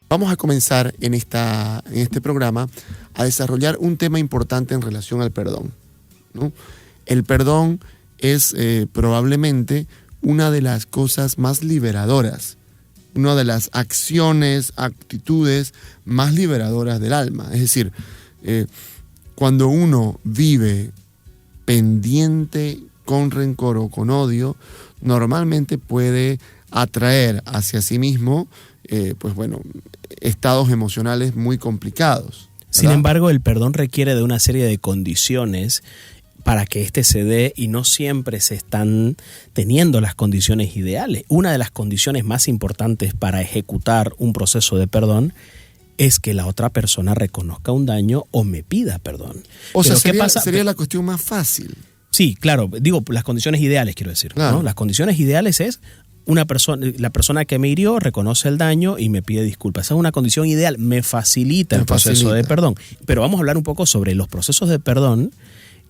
Vamos a comenzar en este programa a desarrollar un tema importante en relación al perdón, ¿no? El perdón es probablemente una de las cosas más liberadoras, una de las acciones, actitudes más liberadoras del alma. Es decir, cuando uno vive pendiente con rencor o con odio, normalmente puede atraer hacia sí mismo estados emocionales muy complicados, ¿verdad? Sin embargo, el perdón requiere de una serie de condiciones para que éste se dé, y no siempre se están teniendo las condiciones ideales. Una de las condiciones más importantes para ejecutar un proceso de perdón es que la otra persona reconozca un daño o me pida perdón. O sea, sería la cuestión más fácil. Sí, claro, digo, las condiciones ideales quiero decir, claro, ¿no? Las condiciones ideales es la persona que me hirió reconoce el daño y me pide disculpas. Esa es una condición ideal, me facilita el proceso de perdón. Pero vamos a hablar un poco sobre los procesos de perdón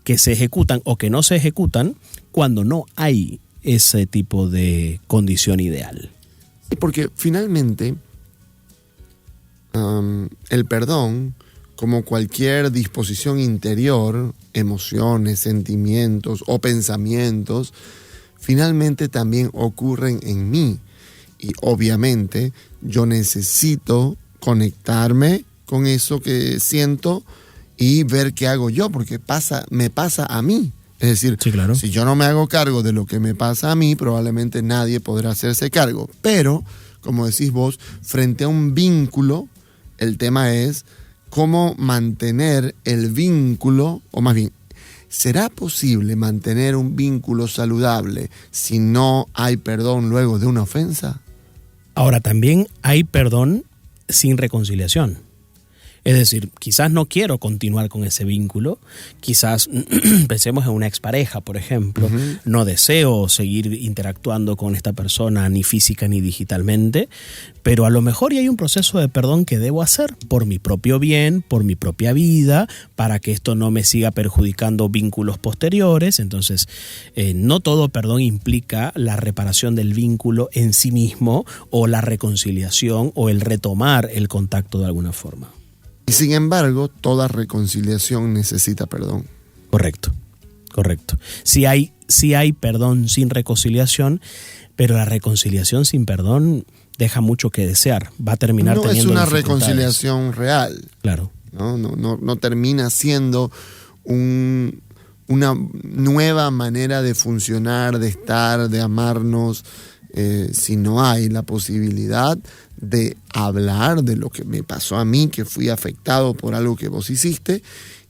que se ejecutan o que no se ejecutan cuando no hay ese tipo de condición ideal. Porque finalmente el perdón, como cualquier disposición interior, emociones, sentimientos o pensamientos, finalmente también ocurren en mí. Y obviamente yo necesito conectarme con eso que siento y ver qué hago yo, porque me pasa a mí. Es decir, sí, claro, si yo no me hago cargo de lo que me pasa a mí, probablemente nadie podrá hacerse cargo. Pero, como decís vos, frente a un vínculo, el tema es cómo mantener el vínculo, o más bien, ¿será posible mantener un vínculo saludable si no hay perdón luego de una ofensa? Ahora, también hay perdón sin reconciliación. Es decir, quizás no quiero continuar con ese vínculo, quizás pensemos en una expareja, por ejemplo, no deseo seguir interactuando con esta persona ni física ni digitalmente, pero a lo mejor hay un proceso de perdón que debo hacer por mi propio bien, por mi propia vida, para que esto no me siga perjudicando vínculos posteriores. Entonces, no todo perdón implica la reparación del vínculo en sí mismo o la reconciliación o el retomar el contacto de alguna forma. Y sin embargo, toda reconciliación necesita perdón. Correcto. Sí hay perdón sin reconciliación, pero la reconciliación sin perdón deja mucho que desear. Va a terminar teniendo dificultades. No es una reconciliación real. Claro. No termina siendo una nueva manera de funcionar, de estar, de amarnos, si no hay la posibilidad de hablar de lo que me pasó a mí, que fui afectado por algo que vos hiciste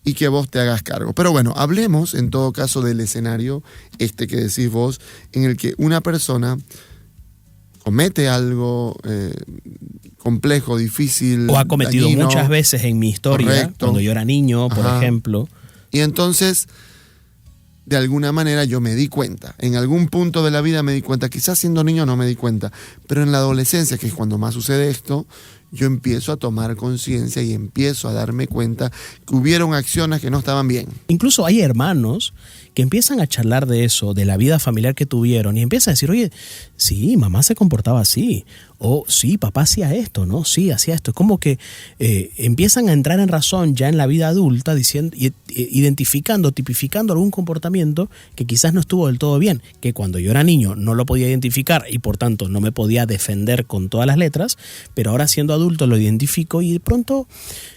y que vos te hagas cargo. Pero bueno, hablemos en todo caso del escenario que decís vos, en el que una persona comete algo complejo, difícil, o ha cometido dañino, muchas veces en mi historia, correcto, cuando yo era niño, por ejemplo. Y entonces, de alguna manera yo me di cuenta, en algún punto de la vida me di cuenta, quizás siendo niño no me di cuenta, pero en la adolescencia, que es cuando más sucede esto, yo empiezo a tomar conciencia y empiezo a darme cuenta que hubieron acciones que no estaban bien. Incluso hay hermanos que empiezan a charlar de eso, de la vida familiar que tuvieron, y empiezan a decir, oye, sí, mamá se comportaba así, o sí, papá hacía esto, ¿no? Sí, hacía esto. Es como que empiezan a entrar en razón ya en la vida adulta, diciendo, identificando, tipificando algún comportamiento que quizás no estuvo del todo bien, que cuando yo era niño no lo podía identificar y por tanto no me podía defender con todas las letras, pero ahora siendo adulto lo identifico y de pronto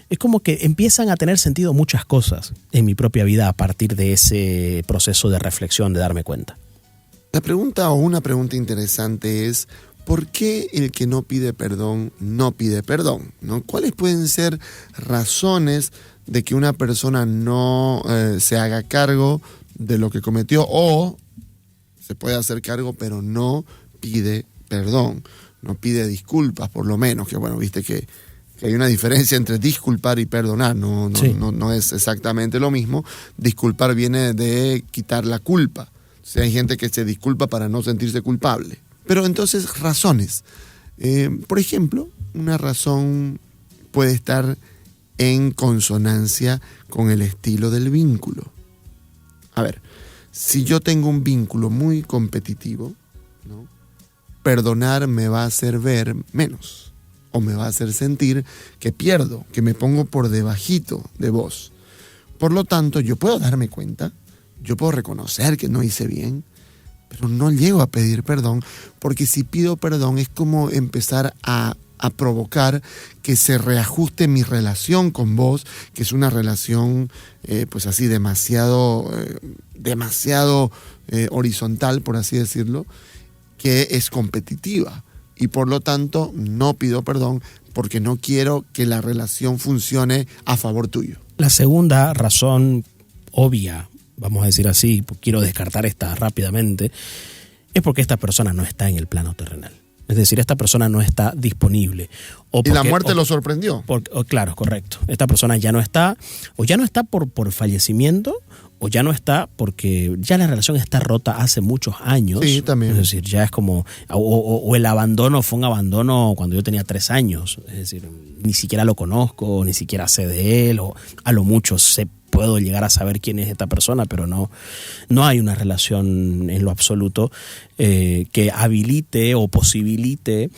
es como que empiezan a tener sentido muchas cosas en mi propia vida a partir de ese proceso de reflexión, de darme cuenta. La pregunta o una pregunta interesante es, ¿por qué el que no pide perdón no pide perdón? ¿No? ¿Cuáles pueden ser razones de que una persona no se haga cargo de lo que cometió o se puede hacer cargo pero no pide perdón? No pide disculpas, por lo menos, que bueno, viste que hay una diferencia entre disculpar y perdonar, no es exactamente lo mismo. Disculpar viene de quitar la culpa. O sea, hay gente que se disculpa para no sentirse culpable. Pero entonces, razones. Por ejemplo, una razón puede estar en consonancia con el estilo del vínculo. A ver, si yo tengo un vínculo muy competitivo, ¿no? Perdonar me va a hacer ver menos. o me va a hacer sentir que pierdo, que me pongo por debajito de vos. Por lo tanto, yo puedo darme cuenta, yo puedo reconocer que no hice bien, pero no llego a pedir perdón, porque si pido perdón es como empezar a provocar que se reajuste mi relación con vos, que es una relación pues así demasiado horizontal, por así decirlo, que es competitiva. Y por lo tanto no pido perdón porque no quiero que la relación funcione a favor tuyo. La segunda razón obvia, vamos a decir así, quiero descartar esta rápidamente, es porque esta persona no está en el plano terrenal. Es decir, esta persona no está disponible. ¿Y la muerte lo sorprendió? Claro, correcto. Esta persona ya no está, o ya no está por fallecimiento, o ya no está porque ya la relación está rota hace muchos años. Sí, también. Es decir, ya es como, o el abandono fue un abandono cuando yo tenía 3 años. Es decir, ni siquiera lo conozco, ni siquiera sé de él, o a lo mucho puedo llegar a saber quién es esta persona, pero no hay una relación en lo absoluto que habilite o posibilite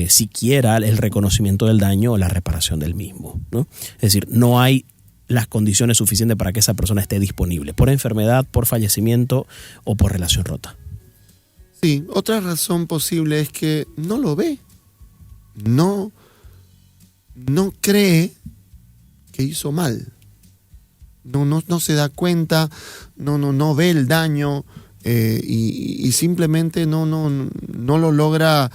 siquiera el reconocimiento del daño o la reparación del mismo, ¿no? Es decir, no hay las condiciones suficientes para que esa persona esté disponible, por enfermedad, por fallecimiento o por relación rota. Sí, otra razón posible es que no lo ve, no cree que hizo mal. No se da cuenta, no ve el daño y simplemente no logra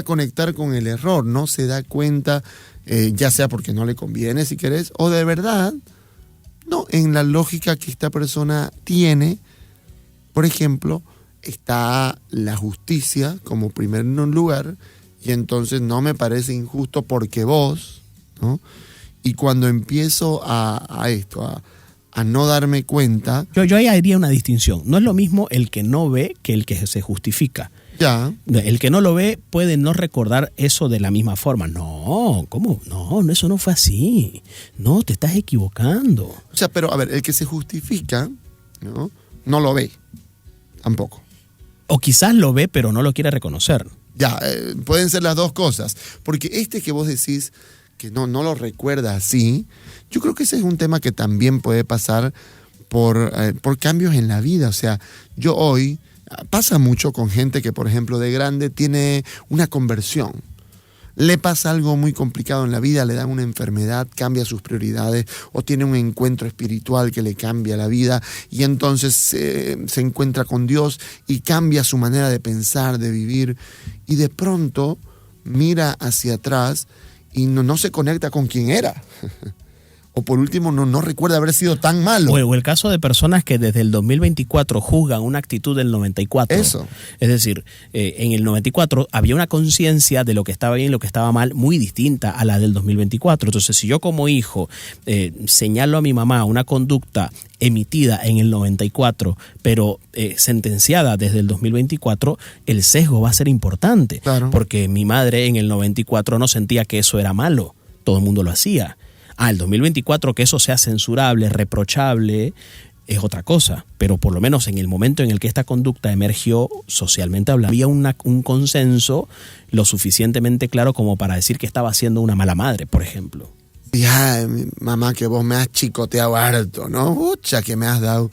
conectar con el error, no se da cuenta, ya sea porque no le conviene, si querés, o de verdad, no, en la lógica que esta persona tiene. Por ejemplo, está la justicia como primer lugar, y entonces no me parece injusto porque vos, ¿no? Y cuando empiezo a no darme cuenta... Yo ahí haría una distinción. No es lo mismo el que no ve que el que se justifica. Ya. El que no lo ve puede no recordar eso de la misma forma. No, ¿cómo? No, eso no fue así. No, te estás equivocando. O sea, pero a ver, el que se justifica, no lo ve tampoco. O quizás lo ve, pero no lo quiere reconocer. Ya, pueden ser las dos cosas. Porque este que vos decís que no lo recuerda así, yo creo que ese es un tema que también puede pasar por cambios en la vida. O sea, yo hoy, pasa mucho con gente que, por ejemplo, de grande tiene una conversión. Le pasa algo muy complicado en la vida, le dan una enfermedad, cambia sus prioridades, o tiene un encuentro espiritual que le cambia la vida, y entonces se encuentra con Dios y cambia su manera de pensar, de vivir, y de pronto mira hacia atrás y no se conecta con quien era. O por último, no recuerda haber sido tan malo. O el caso de personas que desde el 2024 juzgan una actitud del 94. Eso. Es decir, en el 94 había una conciencia de lo que estaba bien y lo que estaba mal muy distinta a la del 2024. Entonces, si yo como hijo señalo a mi mamá una conducta emitida en el 94, pero sentenciada desde el 2024, el sesgo va a ser importante. Claro. Porque mi madre en el 94 no sentía que eso era malo. Todo el mundo lo hacía. El 2024 que eso sea censurable, reprochable, es otra cosa. Pero por lo menos en el momento en el que esta conducta emergió socialmente hablando, había un consenso lo suficientemente claro como para decir que estaba siendo una mala madre, por ejemplo. Ay, mamá, que vos me has chicoteado harto, ¿no? Pucha, que me has dado.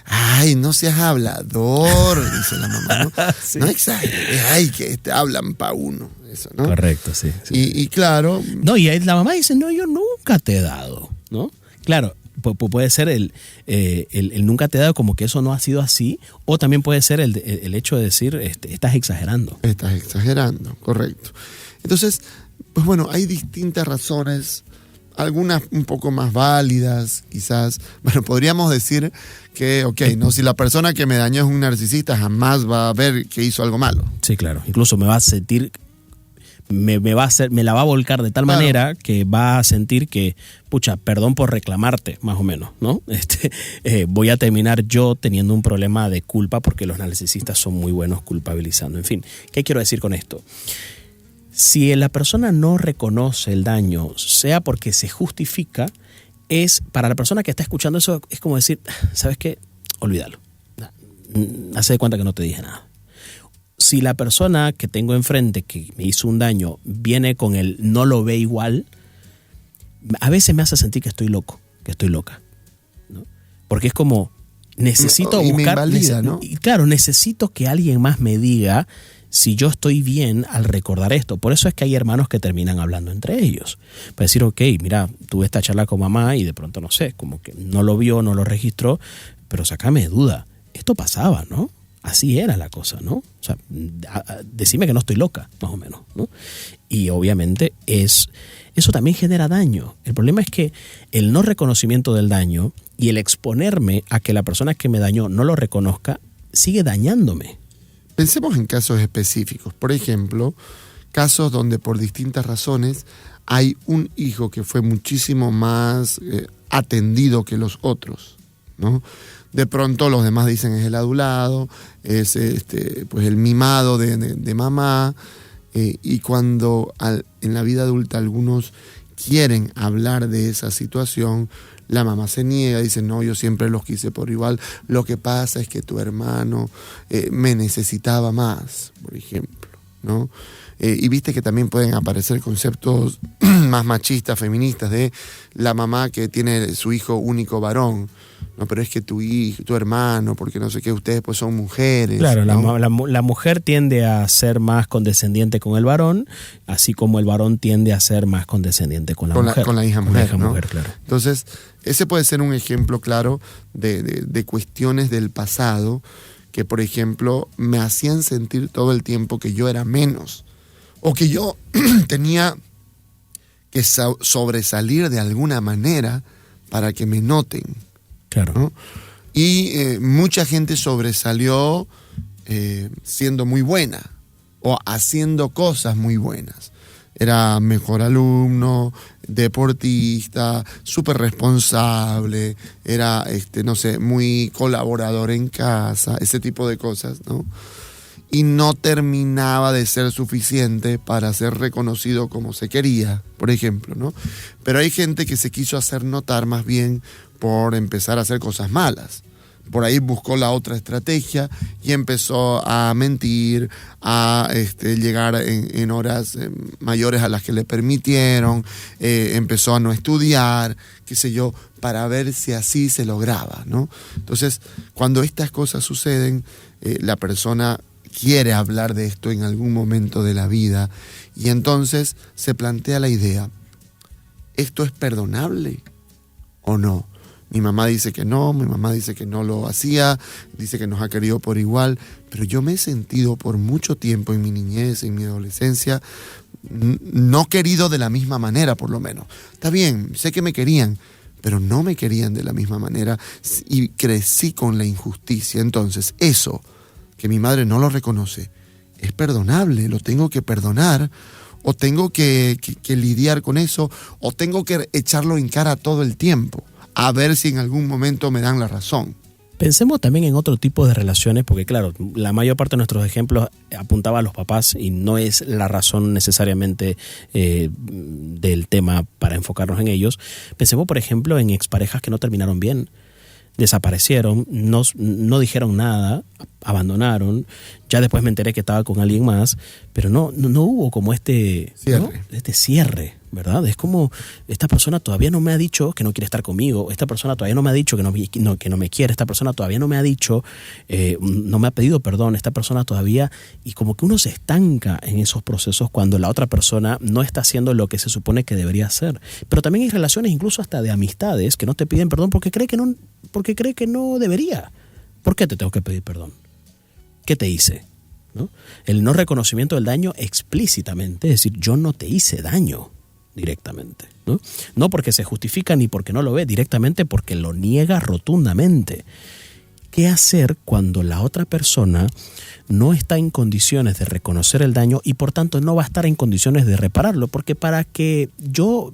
Ay, no seas hablador, dice la mamá, ¿no? Sí. No exageres, ay, que te hablan pa' uno. Eso, ¿no? Correcto, sí. Y claro... No, y la mamá dice, no, yo nunca te he dado, ¿no? Claro, puede ser el nunca te he dado como que eso no ha sido así, o también puede ser el hecho de decir, estás exagerando. Estás exagerando, correcto. Entonces, pues bueno, hay distintas razones, algunas un poco más válidas, quizás. Bueno, podríamos decir que, no, si la persona que me dañó es un narcisista, jamás va a ver que hizo algo malo. Sí, claro. Incluso me va a sentir... Me la va a volcar de tal manera que va a sentir que, pucha, perdón por reclamarte, más o menos, ¿no? Voy a terminar yo teniendo un problema de culpa porque los narcisistas son muy buenos culpabilizando. En fin, ¿qué quiero decir con esto? Si la persona no reconoce el daño, sea porque se justifica, es para la persona que está escuchando eso, es como decir, ¿sabes qué? Olvídalo. Hace de cuenta que no te dije nada. si la persona que tengo enfrente que me hizo un daño viene con el no lo ve igual, a veces me hace sentir que estoy loco, que estoy loca, ¿no? Porque es como, necesito y buscar, me invalida, ¿no? y claro, necesito que alguien más me diga si yo estoy bien al recordar esto. Por eso es que hay hermanos que terminan hablando entre ellos. Para decir, ok, mira, tuve esta charla con mamá y de pronto, no sé, como que no lo vio, no lo registró, pero sácame de duda. Esto pasaba, ¿no? Así era la cosa, ¿no? O sea, decime que no estoy loca, más o menos, ¿no? Y obviamente eso también genera daño. El problema es que el no reconocimiento del daño y el exponerme a que la persona que me dañó no lo reconozca, sigue dañándome. Pensemos en casos específicos. Por ejemplo, casos donde por distintas razones hay un hijo que fue muchísimo más atendido que los otros, ¿no? De pronto los demás dicen es el adulado, es pues el mimado de mamá, y cuando en la vida adulta algunos quieren hablar de esa situación, la mamá se niega, dice, no, yo siempre los quise por igual, lo que pasa es que tu hermano me necesitaba más, por ejemplo, ¿no? Y viste que también pueden aparecer conceptos más machistas, feministas, de la mamá que tiene su hijo único varón, no, pero es que tu hijo, tu hermano, porque no sé qué, ustedes pues son mujeres. Claro, ¿no? la mujer tiende a ser más condescendiente con el varón, así como el varón tiende a ser más condescendiente con la mujer. Con la hija mujer, ¿no? Claro. Entonces, ese puede ser un ejemplo claro de cuestiones del pasado que, por ejemplo, me hacían sentir todo el tiempo que yo era menos o que yo tenía que sobresalir de alguna manera para que me noten. Claro. ¿No? Y mucha gente sobresalió siendo muy buena o haciendo cosas muy buenas. Era mejor alumno, deportista, súper responsable, era, no sé, muy colaborador en casa, ese tipo de cosas, ¿no? Y no terminaba de ser suficiente para ser reconocido como se quería, por ejemplo, ¿no? Pero hay gente que se quiso hacer notar más bien por empezar a hacer cosas malas. Por ahí buscó la otra estrategia y empezó a mentir, a llegar en horas mayores a las que le permitieron, empezó a no estudiar, qué sé yo, para ver si así se lograba, ¿no? Entonces, cuando estas cosas suceden, la persona quiere hablar de esto en algún momento de la vida y entonces se plantea la idea, ¿esto es perdonable o no? Mi mamá dice que no, mi mamá dice que no lo hacía, dice que nos ha querido por igual, pero yo me he sentido por mucho tiempo en mi niñez, en mi adolescencia, no querido de la misma manera, por lo menos. Está bien, sé que me querían, pero no me querían de la misma manera y crecí con la injusticia. Entonces, eso, que mi madre no lo reconoce, es perdonable, lo tengo que perdonar, o tengo que lidiar con eso, o tengo que echarlo en cara todo el tiempo, a ver si en algún momento me dan la razón. Pensemos también en otro tipo de relaciones, porque claro, la mayor parte de nuestros ejemplos apuntaba a los papás y no es la razón necesariamente del tema para enfocarnos en ellos. Pensemos, por ejemplo, en exparejas que no terminaron bien, desaparecieron, no dijeron nada, abandonaron. Ya después me enteré que estaba con alguien más, pero no hubo como este cierre. ¿No? Este cierre, ¿verdad? Es como, esta persona todavía no me ha dicho que no quiere estar conmigo, esta persona todavía no me ha dicho que no me quiere, esta persona todavía no me ha dicho, no me ha pedido perdón, esta persona todavía, y como que uno se estanca en esos procesos cuando la otra persona no está haciendo lo que se supone que debería hacer. Pero también hay relaciones incluso hasta de amistades que no te piden perdón porque cree que no debería. ¿Por qué te tengo que pedir perdón? ¿Qué te hice? ¿No? El no reconocimiento del daño explícitamente, es decir, yo no te hice daño directamente, ¿no? No porque se justifica ni porque no lo ve, directamente porque lo niega rotundamente. ¿Qué hacer cuando la otra persona no está en condiciones de reconocer el daño y por tanto no va a estar en condiciones de repararlo? Porque para que yo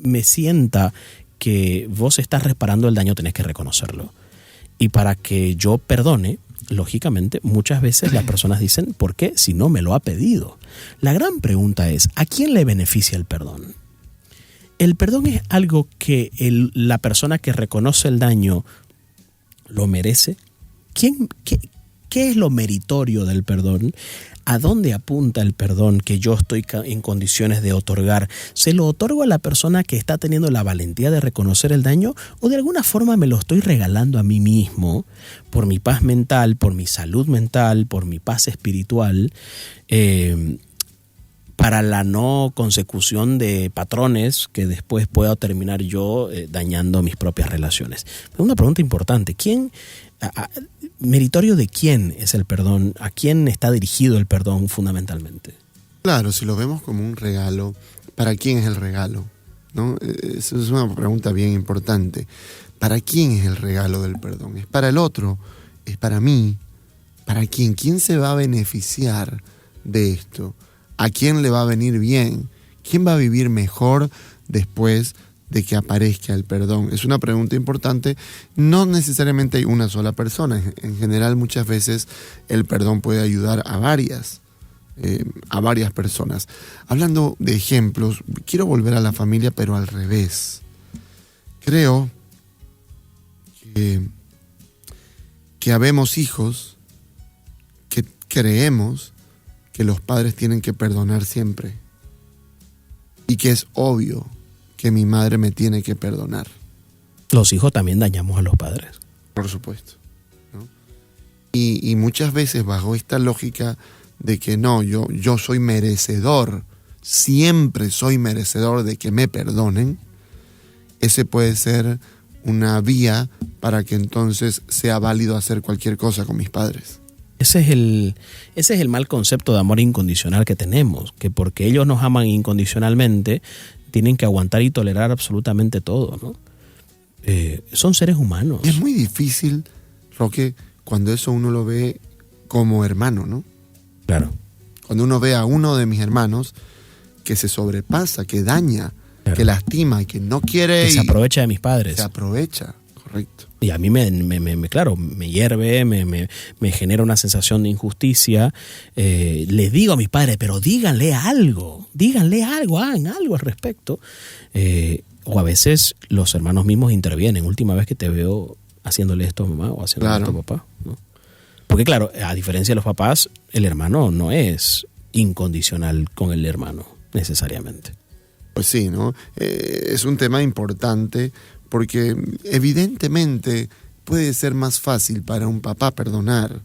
me sienta que vos estás reparando el daño tenés que reconocerlo. Y para que yo perdone, lógicamente, muchas veces las personas dicen, ¿por qué? Si no me lo ha pedido. La gran pregunta es, ¿a quién le beneficia el perdón? ¿El perdón es algo que la persona que reconoce el daño lo merece? ¿Qué es lo meritorio del perdón? ¿A dónde apunta el perdón que yo estoy en condiciones de otorgar? ¿Se lo otorgo a la persona que está teniendo la valentía de reconocer el daño o de alguna forma me lo estoy regalando a mí mismo por mi paz mental, por mi salud mental, por mi paz espiritual, para la no consecución de patrones que después pueda terminar yo dañando mis propias relaciones? Una pregunta importante. ¿Meritorio de quién es el perdón? ¿A quién está dirigido el perdón fundamentalmente? Claro, si lo vemos como un regalo, ¿para quién es el regalo? ¿No? Eso es una pregunta bien importante. ¿Para quién es el regalo del perdón? ¿Es para el otro? ¿Es para mí? ¿Para quién? ¿Quién se va a beneficiar de esto? ¿A quién le va a venir bien? ¿Quién va a vivir mejor después de que aparezca el perdón? Es una pregunta importante. No necesariamente hay una sola persona. En general, muchas veces el perdón puede ayudar a varias personas. Hablando de ejemplos, quiero volver a la familia, pero al revés. Creo que habemos hijos que creemos que los padres tienen que perdonar siempre y que es obvio que mi madre me tiene que perdonar. Los hijos también dañamos a los padres. Por supuesto, ¿no? Y muchas veces bajo esta lógica de que no, yo soy merecedor, siempre soy merecedor de que me perdonen, ese puede ser una vía para que entonces sea válido hacer cualquier cosa con mis padres. Ese es el mal concepto de amor incondicional que tenemos, que porque ellos nos aman incondicionalmente, tienen que aguantar y tolerar absolutamente todo, ¿no? Son seres humanos. Y es muy difícil, Roque, cuando eso uno lo ve como hermano, ¿no? Claro. Cuando uno ve a uno de mis hermanos que se sobrepasa, que daña, claro, que lastima, que no quiere... Que se aprovecha de mis padres. Se aprovecha, correcto. Y a mí me hierve, me genera una sensación de injusticia. Les digo a mis padres, pero díganle algo, hagan algo al respecto. O a veces los hermanos mismos intervienen. Última vez que te veo haciéndole esto a mamá o haciéndole esto a papá, ¿no? Porque claro, a diferencia de los papás, el hermano no es incondicional con el hermano, necesariamente. Pues sí, ¿no? Es un tema importante porque evidentemente puede ser más fácil para un papá perdonar.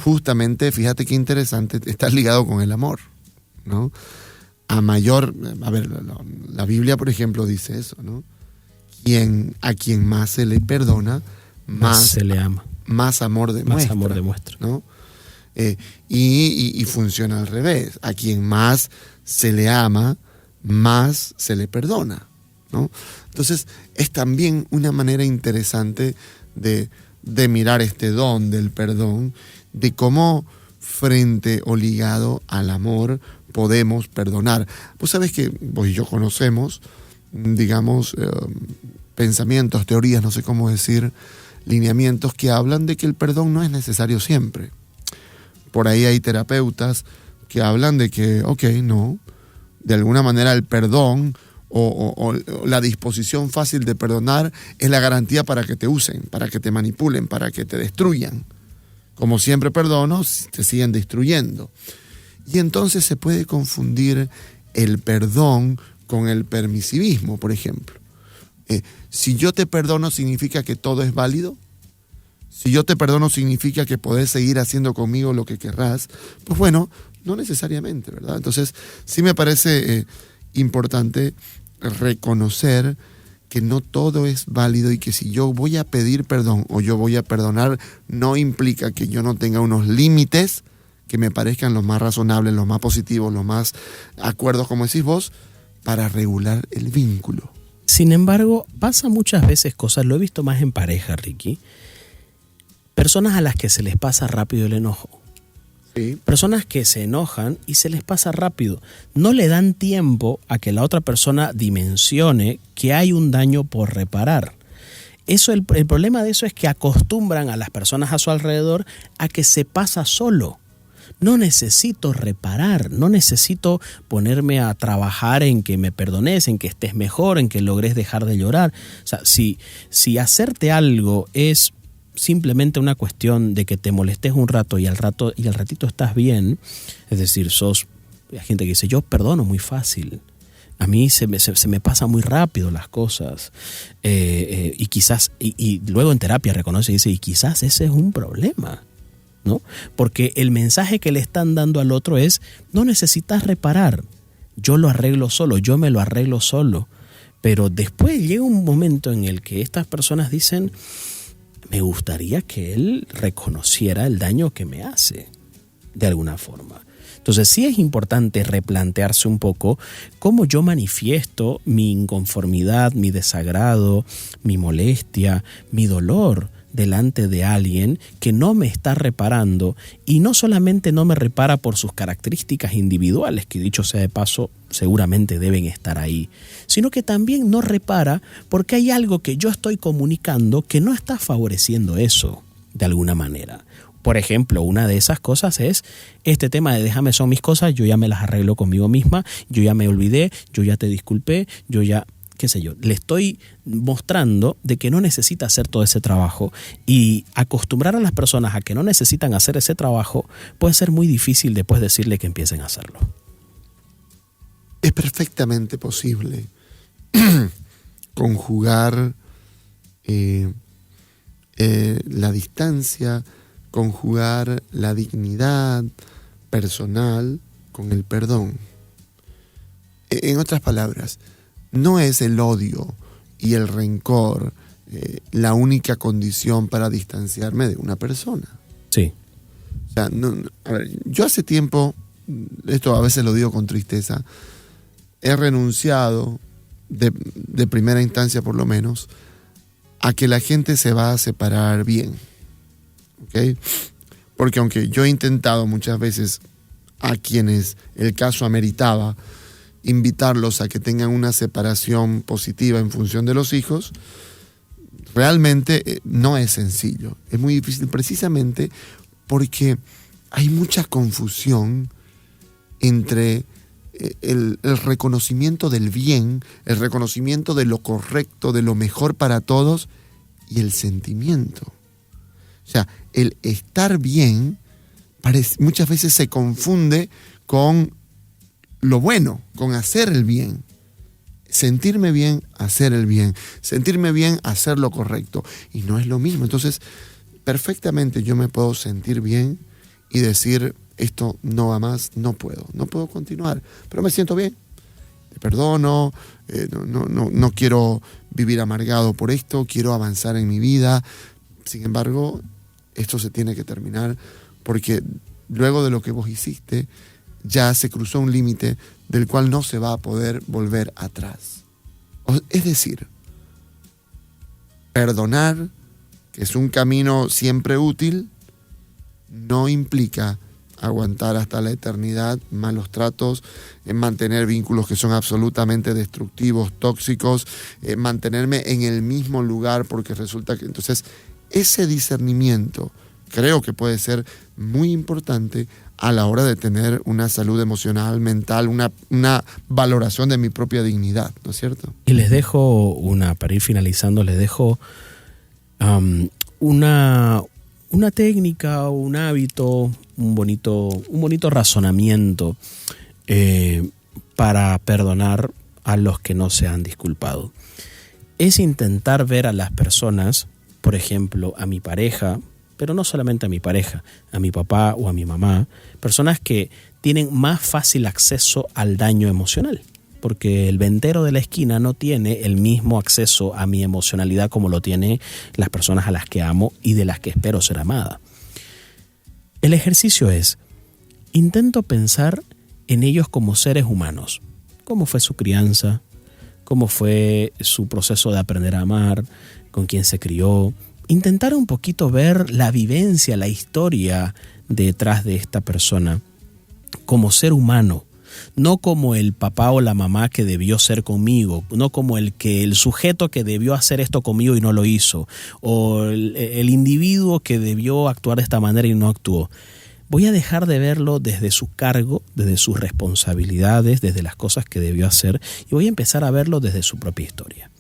Justamente, fíjate qué interesante, está ligado con el amor, ¿no? La Biblia, por ejemplo, dice eso, ¿no? A quien más se le perdona, más se le ama. Más amor demuestra. Más amor demuestra. ¿No? Y funciona al revés. A quien más se le ama, más se le perdona, ¿no? Entonces, es también una manera interesante de mirar este don del perdón, de cómo frente o ligado al amor podemos perdonar. Vos sabés que vos y yo conocemos, digamos, pensamientos, teorías, no sé cómo decir, lineamientos que hablan de que el perdón no es necesario siempre. Por ahí hay terapeutas que hablan de que, no, de alguna manera el perdón o la disposición fácil de perdonar es la garantía para que te usen, para que te manipulen, para que te destruyan. Como siempre perdono, te siguen destruyendo. Y entonces se puede confundir el perdón con el permisivismo, por ejemplo. Si yo te perdono, ¿significa que todo es válido? Si yo te perdono, ¿significa que podés seguir haciendo conmigo lo que querrás? Pues bueno, no necesariamente, ¿verdad? Entonces, sí me parece importante reconocer que no todo es válido y que si yo voy a pedir perdón o yo voy a perdonar, no implica que yo no tenga unos límites que me parezcan los más razonables, los más positivos, los más acuerdos, como decís vos, para regular el vínculo. Sin embargo, pasa muchas veces cosas, lo he visto más en pareja, Ricky, personas a las que se les pasa rápido el enojo. Sí. Personas que se enojan y se les pasa rápido. No le dan tiempo a que la otra persona dimensione que hay un daño por reparar. El problema de eso es que acostumbran a las personas a su alrededor a que se pasa solo. No necesito reparar, no necesito ponerme a trabajar en que me perdones, en que estés mejor, en que logres dejar de llorar. O sea, si hacerte algo es simplemente una cuestión de que te molestes un rato y al ratito estás bien, es decir, hay gente que dice, yo perdono muy fácil. A mí se me pasa muy rápido las cosas. Y quizás, y luego en terapia reconoce y dice, y quizás ese es un problema, ¿no? Porque el mensaje que le están dando al otro es, no necesitas reparar, yo lo arreglo solo, yo me lo arreglo solo. Pero después llega un momento en el que estas personas dicen, me gustaría que él reconociera el daño que me hace, de alguna forma. Entonces sí es importante replantearse un poco cómo yo manifiesto mi inconformidad, mi desagrado, mi molestia, mi dolor delante de alguien que no me está reparando, y no solamente no me repara por sus características individuales, que dicho sea de paso seguramente deben estar ahí, sino que también no repara porque hay algo que yo estoy comunicando que no está favoreciendo eso de alguna manera. Por ejemplo, una de esas cosas es este tema de déjame son mis cosas, yo ya me las arreglo conmigo misma, yo ya me olvidé, yo ya te disculpé, yo ya, qué sé yo. Le estoy mostrando de que no necesita hacer todo ese trabajo, y acostumbrar a las personas a que no necesitan hacer ese trabajo puede ser muy difícil después decirle que empiecen a hacerlo. Es perfectamente posible conjugar la distancia, conjugar la dignidad personal con el perdón. En otras palabras, no es el odio y el rencor la única condición para distanciarme de una persona. Sí. O sea, a ver, yo hace tiempo, esto a veces lo digo con tristeza, he renunciado, de primera instancia por lo menos, a que la gente se va a separar bien. ¿Okay? Porque aunque yo he intentado muchas veces a quienes el caso ameritaba invitarlos a que tengan una separación positiva en función de los hijos, realmente no es sencillo, es muy difícil precisamente porque hay mucha confusión entre el reconocimiento del bien, el reconocimiento de lo correcto, de lo mejor para todos, y el sentimiento. O sea, el estar bien muchas veces se confunde con lo bueno, con hacer el bien. Sentirme bien, hacer el bien. Sentirme bien, hacer lo correcto. Y no es lo mismo. Entonces, perfectamente yo me puedo sentir bien y decir, esto no va más, no puedo continuar. Pero me siento bien. Te perdono, no quiero vivir amargado por esto, quiero avanzar en mi vida. Sin embargo, esto se tiene que terminar porque luego de lo que vos hiciste, ya se cruzó un límite del cual no se va a poder volver atrás. Es decir, perdonar, que es un camino siempre útil, no implica aguantar hasta la eternidad malos tratos, mantener vínculos que son absolutamente destructivos, tóxicos, mantenerme en el mismo lugar porque resulta que... Entonces, ese discernimiento creo que puede ser muy importante a la hora de tener una salud emocional, mental, una valoración de mi propia dignidad, ¿no es cierto? Y les dejo para ir finalizando, les dejo una técnica, un hábito, un bonito razonamiento para perdonar a los que no se han disculpado. Es intentar ver a las personas, por ejemplo, a mi pareja, pero no solamente a mi pareja, a mi papá o a mi mamá, personas que tienen más fácil acceso al daño emocional, porque el ventero de la esquina no tiene el mismo acceso a mi emocionalidad como lo tienen las personas a las que amo y de las que espero ser amada. El ejercicio es, intento pensar en ellos como seres humanos, cómo fue su crianza, cómo fue su proceso de aprender a amar, con quién se crió, intentar un poquito ver la vivencia, la historia detrás de esta persona como ser humano, no como el papá o la mamá que debió ser conmigo, no como el sujeto que debió hacer esto conmigo y no lo hizo, o el individuo que debió actuar de esta manera y no actuó. Voy a dejar de verlo desde su cargo, desde sus responsabilidades, desde las cosas que debió hacer, y voy a empezar a verlo desde su propia historia.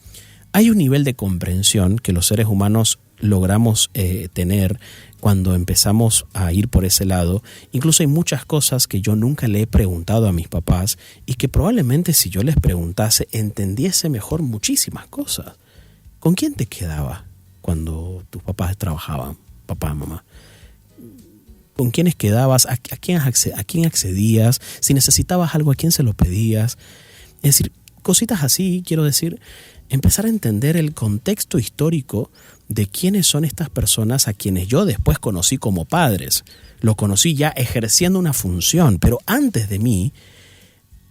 Hay un nivel de comprensión que los seres humanos logramos tener cuando empezamos a ir por ese lado. Incluso hay muchas cosas que yo nunca le he preguntado a mis papás y que probablemente si yo les preguntase entendiese mejor muchísimas cosas. ¿Con quién te quedabas cuando tus papás trabajaban, papá, mamá? ¿Con quiénes quedabas? ¿A quién accedías? Si necesitabas algo, ¿a quién se lo pedías? Es decir, cositas así, quiero decir, empezar a entender el contexto histórico de quiénes son estas personas a quienes yo después conocí como padres. Lo conocí ya ejerciendo una función, pero antes de mí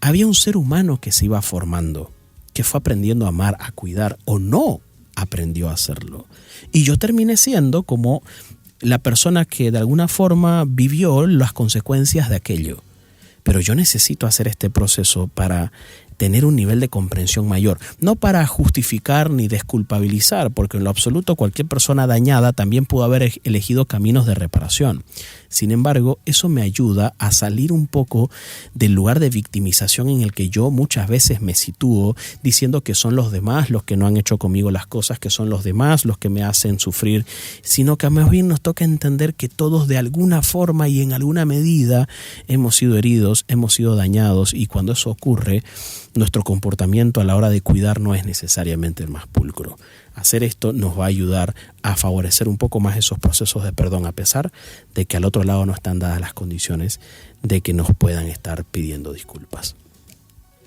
había un ser humano que se iba formando, que fue aprendiendo a amar, a cuidar, o no aprendió a hacerlo. Y yo terminé siendo como la persona que de alguna forma vivió las consecuencias de aquello. Pero yo necesito hacer este proceso para tener un nivel de comprensión mayor, no para justificar ni desculpabilizar, porque en lo absoluto cualquier persona dañada también pudo haber elegido caminos de reparación. Sin embargo, eso me ayuda a salir un poco del lugar de victimización en el que yo muchas veces me sitúo, diciendo que son los demás los que no han hecho conmigo las cosas, que son los demás los que me hacen sufrir, sino que más bien nos toca entender que todos de alguna forma y en alguna medida hemos sido heridos, hemos sido dañados, y cuando eso ocurre, nuestro comportamiento a la hora de cuidar no es necesariamente el más pulcro. Hacer esto nos va a ayudar a favorecer un poco más esos procesos de perdón, a pesar de que al otro lado no están dadas las condiciones de que nos puedan estar pidiendo disculpas.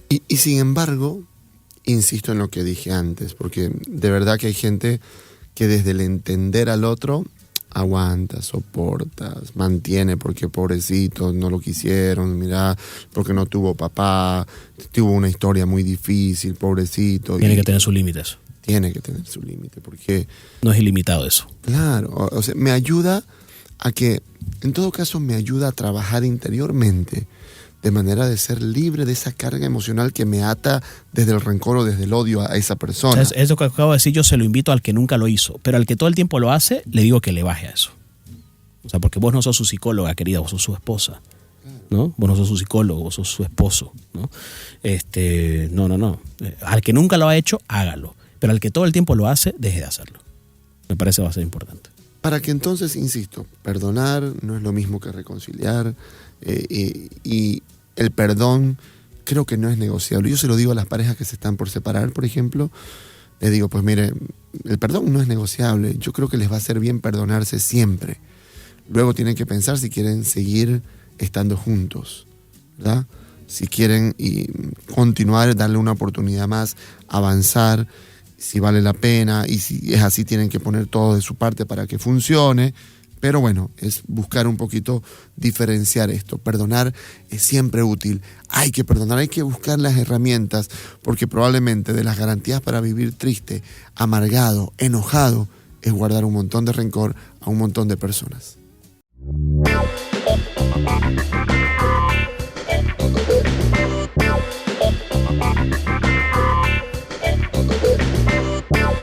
Y sin embargo, insisto en lo que dije antes, porque de verdad que hay gente que desde el entender al otro aguanta, soporta, mantiene porque pobrecito, no lo quisieron, mira, porque no tuvo papá, tuvo una historia muy difícil, pobrecito. Tiene que tener sus límites. Tiene que tener su límite, porque... No es ilimitado eso. Claro, o sea, me ayuda a que, en todo caso, me ayuda a trabajar interiormente, de manera de ser libre de esa carga emocional que me ata desde el rencor o desde el odio a esa persona. O sea, eso que acabo de decir yo se lo invito al que nunca lo hizo, pero al que todo el tiempo lo hace, le digo que le baje a eso. O sea, porque vos no sos su psicóloga, querida, vos sos su esposa, ¿no? Vos no sos su psicólogo, vos sos su esposo, ¿no? No. Al que nunca lo ha hecho, hágalo. Pero al que todo el tiempo lo hace, deje de hacerlo. Me parece va a ser importante. Para que entonces, insisto, perdonar no es lo mismo que reconciliar, y el perdón creo que no es negociable. Yo se lo digo a las parejas que se están por separar, por ejemplo, les digo, pues mire, el perdón no es negociable. Yo creo que les va a hacer bien perdonarse siempre. Luego tienen que pensar si quieren seguir estando juntos, ¿verdad? Si quieren continuar, darle una oportunidad más, avanzar, si vale la pena, y si es así tienen que poner todo de su parte para que funcione. Pero bueno, es buscar un poquito diferenciar esto. Perdonar es siempre útil. Hay que perdonar, hay que buscar las herramientas, porque probablemente de las garantías para vivir triste, amargado, enojado, es guardar un montón de rencor a un montón de personas.